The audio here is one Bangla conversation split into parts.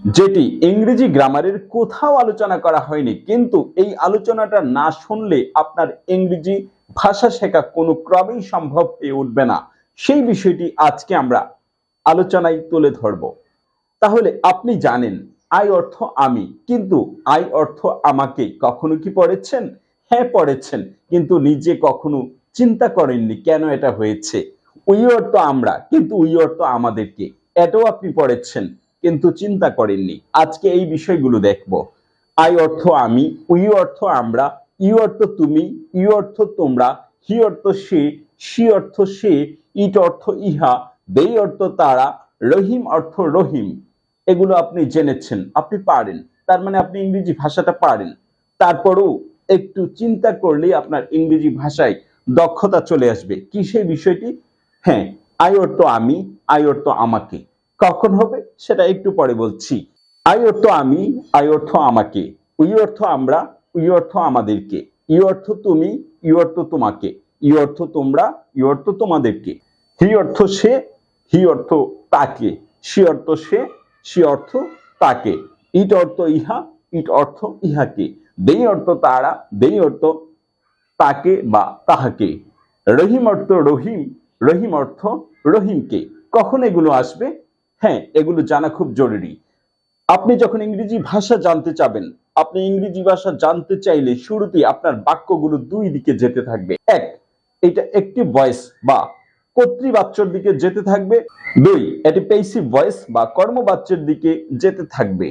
যেটি ইংরেজি গ্রামারের কোথাও আলোচনা করা হয়নি, কিন্তু এই আলোচনাটা না শুনলে আপনার ইংরেজি ভাষা শেখা কোনো ক্রমেই সম্ভব হয়ে উঠবে না। সেই বিষয়টি আজকে আমরা আলোচনায় তুলে ধরব। তাহলে আপনি জানেন আই অর্থ আমি, কিন্তু আই অর্থ আমাকে কখনো কি পড়েছেন? হ্যাঁ পড়েছেন, কিন্তু নিজে কখনো চিন্তা করেননি কেন এটা হয়েছে। উই অর্থ আমরা, কিন্তু উই অর্থ আমাদেরকে, এটাও আপনি পড়েছেন কিন্তু চিন্তা করেননি। আজকে এই বিষয়গুলো দেখব। আই অর্থ আমি, উই অর্থ আমরা, ইউ অর্থ তুমি, ইউ অর্থ তোমরা, হি অর্থ সে, সি অর্থ সে, ইট অর্থ ইহা, দে অর্থ তারা, রহিম অর্থ রহিম। এগুলো আপনি জেনেছেন, আপনি পারেন, তার মানে আপনি ইংরেজি ভাষাটা পারেন। তারপরেও একটু চিন্তা করলেই আপনার ইংরেজি ভাষায় দক্ষতা চলে আসবে। কি সেই বিষয়টি? হ্যাঁ, আই অর্থ আমি, আই অর্থ আমাকে। কখন হবে সেটা একটু পরে বলছি। আই অর্থ আমি, আই অর্থ আমাকে, উই অর্থ আমরা, উই অর্থ আমাদেরকে, ই অর্থ তুমি, ই অর্থ তোমাকে, ই অর্থ তোমরা, ই অর্থ তোমাদেরকে, হি অর্থ সে, হি অর্থ তাকে, সি অর্থ সে, সে অর্থ তাকে, ইট অর্থ ইহা, ইট অর্থ ইহাকে, দেই অর্থ তারা, দেই অর্থ তাকে বা তাহাকে, রহিম অর্থ রহিম, রহিম অর্থ রহিমকে। কখন এগুলো আসবে? হ্যাঁ, এগুলো জানা খুব জরুরি। আপনি যখন ইংরেজি ভাষা জানতে চাবেন, আপনি ইংরেজি ভাষা জানতে চাইলে শুরুতেই আপনার বাক্যগুলো দুই দিকে যেতে থাকবে। এক, এটা একটিভ ভয়েস বা কর্তৃবাচ্যের দিকে যেতে থাকবে। দুই, এটি প্যাসিভ ভয়েস বা কর্মবাচ্যের দিকে যেতে থাকবে।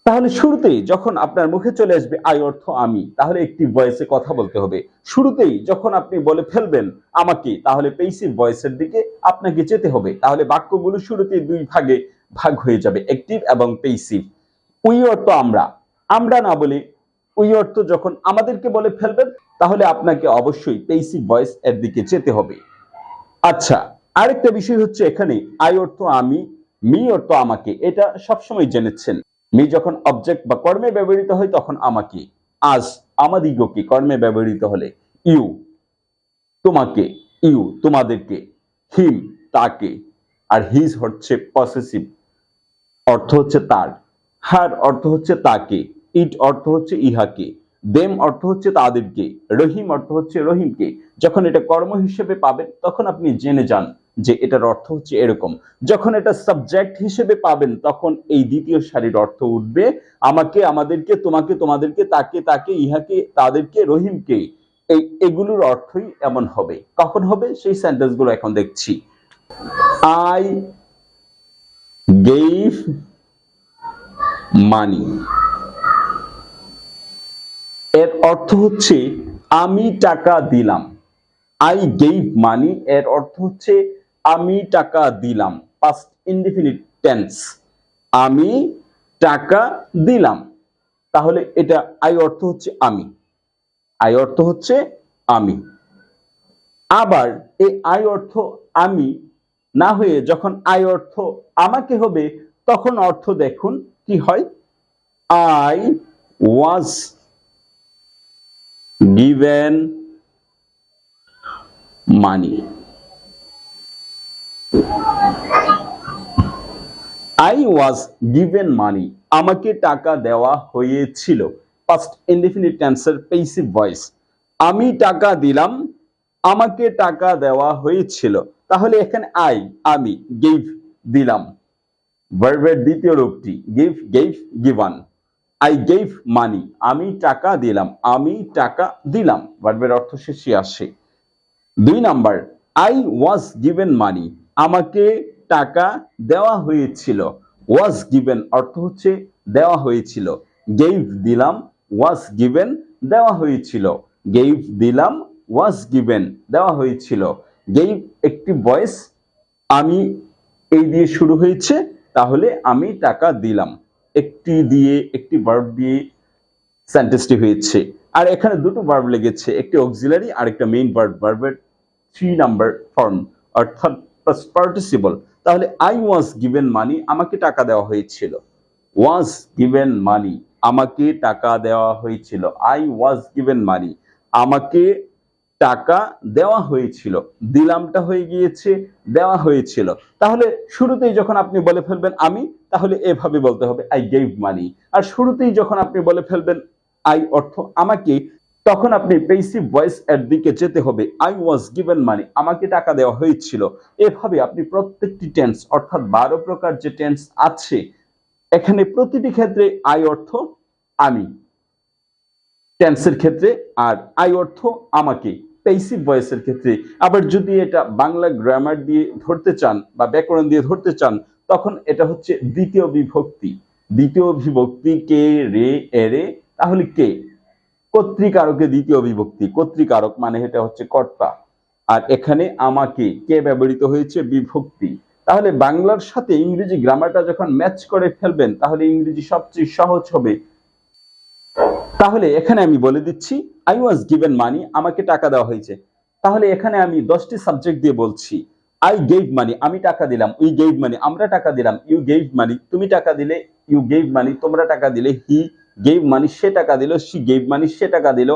তাহলে শুরুতেই যখন আপনার মুখে চলে আসবে আই অর্থ আমি, তাহলে একটি ভয়েসে কথা বলতে হবে। শুরুতেই যখন আপনি বলে ফেলবেন আমাকে, তাহলে প্যাসিভ ভয়েসের দিকে আপনাকে যেতে হবে। তাহলে বাক্যগুলো শুরুতেই দুই ভাগে ভাগ হয়ে যাবে, অ্যাক্টিভ এবং প্যাসিভ। উই অর্থ আমরা, আমরা না বলে উই অর্থ যখন আমাদেরকে বলে ফেলবেন, তাহলে আপনাকে অবশ্যই প্যাসিভ ভয়েস এর দিকে যেতে হবে। আচ্ছা, আরেকটা বিষয় হচ্ছে এখানে আই অর্থ আমি, মি অর্থ আমাকে, এটা সবসময় জেনেছেন। মি যখন অবজেক্ট বা কর্মে ব্যবহৃত হয় তখন আমাকে, আজ আমাদিগকে কর্মে ব্যবহৃত হলে, ইউ তোমাকে, ইউ তোমাদেরকে, হিম তাকে, আর হিজ হচ্ছে পসেসিভ, অর্থ হচ্ছে তার, হার অর্থ হচ্ছে তাকে, ইট অর্থ হচ্ছে ইহাকে, দেম অর্থ হচ্ছে তাদেরকে, রহিম অর্থ হচ্ছে রহিমকে। যখন এটা কর্ম হিসেবে পাবেন তখন আপনি জেনে যান যে এটার অর্থ হচ্ছে এরকম। যখন এটা সাবজেক্ট হিসেবে পাবেন তখন এই দ্বিতীয় সারির অর্থ উঠবে আমাকে, আমাদেরকে, তোমাকে, তোমাদেরকে, তাকে, তাকে, ইহাকে, তাদেরকে, রহিমকে। এগুলোর অর্থই এমন হবে। কখন হবে সেই সেন্টেন্স গুলো এখন দেখছি। আই গেভ মানি, এর অর্থ হচ্ছে আমি টাকা দিলাম। আই গেভ মানি এর অর্থ হচ্ছে আমি টাকা দিলাম, পাস্ট ইনডিফিনিট টেন্স, আমি টাকা দিলাম। তাহলে এটা আই অর্থ হচ্ছে আমি, আই অর্থ হচ্ছে আমি। আবার এই আই অর্থ আমি না হয়ে যখন আই অর্থ আমাকে হবে, তখন অর্থ দেখুন কি হয়। I was given money, I was given money, আমাকে টাকা দেওয়া হয়েছিল, পাস্ট ইনডিফিনিট টেন্সের প্যাসিভ ভয়েস। আমি টাকা দিলাম, আমাকে টাকা দেওয়া হয়েছিল। তাহলে এখানে আই আমি, গেভ দিলাম, ভার্বের দ্বিতীয় রূপটি গিভ, গেভ, গিভান। আই গেভ মানি, আমি টাকা দিলাম, আমি টাকা দিলাম, ভার্বের অর্থ শেষে আসে। দুই number, I was given money, আমাকে টাকা দেওয়া হয়েছিল। ওয়াজ গিভেন অর্থ হচ্ছে দেওয়া হয়েছিল। গেভ দিলাম, ওয়াজ গিভেন দেওয়া হয়েছিল। গেভ দিলাম, ওয়াজ গিভেন দেওয়া হয়েছিল। গেভ একটি ভয়েস, আমি এই দিয়ে শুরু হয়েছে, তাহলে আমি টাকা দিলাম। একটি দিয়ে, একটি ভার্ব দিয়ে সেন্টেন্সটি হয়েছে। আর এখানে দুটো ভার্ব লেগেছে, একটি অক্সিলারি আর একটা মেইন ভার্ব, ভার্বের 3 নাম্বার ফর্ম, অর্থাৎ পাস্ট পার্টিসিপল। তাহলে আই ওয়াজ গিভেন মানি, আমাকে টাকা দেওয়া হয়েছিল। ওয়াজ গিভেন মানি, আমাকে টাকা দেওয়া হয়েছিল। আই ওয়াজ গিভেন মানি, আমাকে টাকা দেওয়া হয়েছিল, দিলামটা হয়ে গিয়েছে দেওয়া হয়েছিল। তাহলে শুরুতেই যখন আপনি বলে ফেলবেন আমি, তাহলে এভাবে বলতে হবে আই গেভ মানি। আর শুরুতেই যখন আপনি বলে ফেলবেন আই অর্থ আমাকে, তখন আপনি পেসিভ ভয়েস এর দিকে যেতে হবে, আই ওয়াজ গিভেন মানি, আমাকে টাকা দেওয়া হয়েছিল। এভাবে আপনি প্রত্যেকটি টেন্স অর্থাৎ 12 প্রকার যে টেন্স আছে এখানে প্রতিটি ক্ষেত্রে আই অর্থ আমি টেন্সের ক্ষেত্রে, আর আই অর্থ আমাকে পেসিভ ভয়েসের ক্ষেত্রে। আবার যদি এটা বাংলা গ্রামার দিয়ে ধরতে চান বা ব্যাকরণ দিয়ে ধরতে চান, তখন এটা হচ্ছে দ্বিতীয় বিভক্তি। দ্বিতীয় বিভক্তি কে, রে, এরে, তাহলে কে কর্তৃকারকে দ্বিতীয় বিভক্তি, কর্তৃকারক মানে এটা হচ্ছে কর্তা। আর এখানে আমাকে কে ব্যবহৃত হয়েছে বিভক্তি। তাহলে বাংলার সাথে ইংরেজি গ্রামারটা যখন ম্যাচ করে ফেলবেন তাহলে ইংরেজি সবচেয়ে সহজ হবে। তাহলে এখানে আমি বলে দিচ্ছি আই ওয়াজ গিভেন মানি, আমাকে টাকা দেওয়া হয়েছে। তাহলে এখানে আমি 10টি সাবজেক্ট দিয়ে বলছি, আই গেভ মানি, আমি টাকা দিলাম, উই গেভ মানি, আমরা টাকা দিলাম, ইউ গেভ মানি, তুমি টাকা দিলে, ইউ গেভ মানি, তোমরা টাকা দিলে, হি গেভ মানি, সে টাকা দিল, শি গেভ মানি, সে টাকা দিল,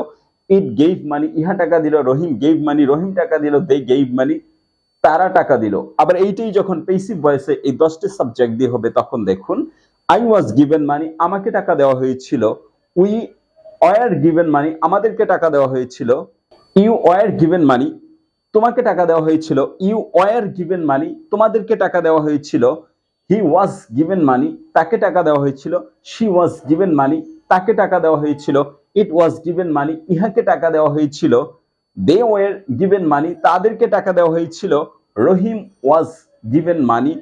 ইট গেভ মানি, ইহা টাকা দিল, রহিম গেভ মানি, রহিম টাকা দিল, দে গেভ মানি, তারা টাকা দিল। আবার এইটাই যখন পেসিভ ভয়েসে এই 10টি সাবজেক্ট দিয়ে হবে তখন দেখুন আই ওয়াজ গিভেন মানি, আমাকে টাকা দেওয়া হয়েছিল, উই ওয়ার গিভেন মানি, আমাদেরকে টাকা দেওয়া হয়েছিল, ইউ ওয়ার গিভেন মানি, তোমাকে টাকা দেওয়া হয়েছিল, ইউ ওয়ার গিভেন মানি, তোমাদেরকে টাকা দেওয়া হয়েছিল, হি ওয়াজ গিভেন মানি, তাকে টাকা দেওয়া হয়েছিল, শি ওয়াজ গিভেন মানি, তাকে টাকা দেওয়া হয়েছিল, ইট ওয়াজ গিভেন মানি, ইহাকে টাকা দেওয়া হয়েছিল, দে ওয়ার গিভেন মানি, তাদেরকে টাকা দেওয়া হয়েছিল, রহিম ওয়াজ গিভেন মানি,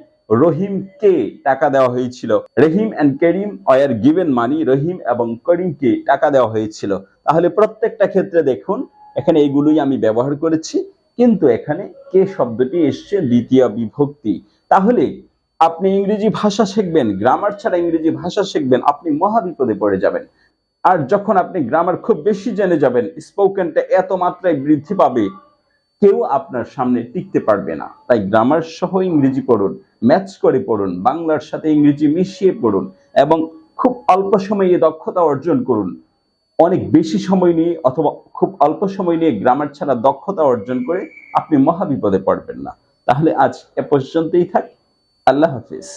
রহিমকে টাকা দেওয়া হয়েছিল, রহিম এন্ড করিম ওয়ার গিভেন মানি, রহিম এবং করিমকে টাকা দেওয়া হয়েছিল। তাহলে প্রত্যেকটা ক্ষেত্রে দেখুন এখানে এগুলোই আমি ব্যবহার করেছি, কিন্তু এখানে কে শব্দটি এসছে দ্বিতীয় বিভক্তি। তাহলে আপনি ইংরেজি ভাষা শিখবেন, গ্রামার ছাড়া ইংরেজি ভাষা শিখবেন, আপনি মহা বিপদে পড়ে যাবেন। আর যখন আপনি গ্রামার খুব বেশি জেনে যাবেন, স্পোকেনটা এত মাত্রায় বৃদ্ধি পাবে, কেউ আপনার সামনে টিকতে পারবে না। তাই গ্রামার সহ ইংরেজি পড়ুন, ম্যাচ করে পড়ুন, বাংলার সাথে ইংরেজি মিশিয়ে পড়ুন এবং খুব অল্প সময়ে দক্ষতা অর্জন করুন। অনেক বেশি সময় নিয়ে অথবা খুব অল্প সময় নিয়ে গ্রামার ছাড়া দক্ষতা অর্জন করে আপনি মহা বিপদে পড়বেন না। তাহলে আজ এ পর্যন্তই থাক। আল্লাহ হাফিজ।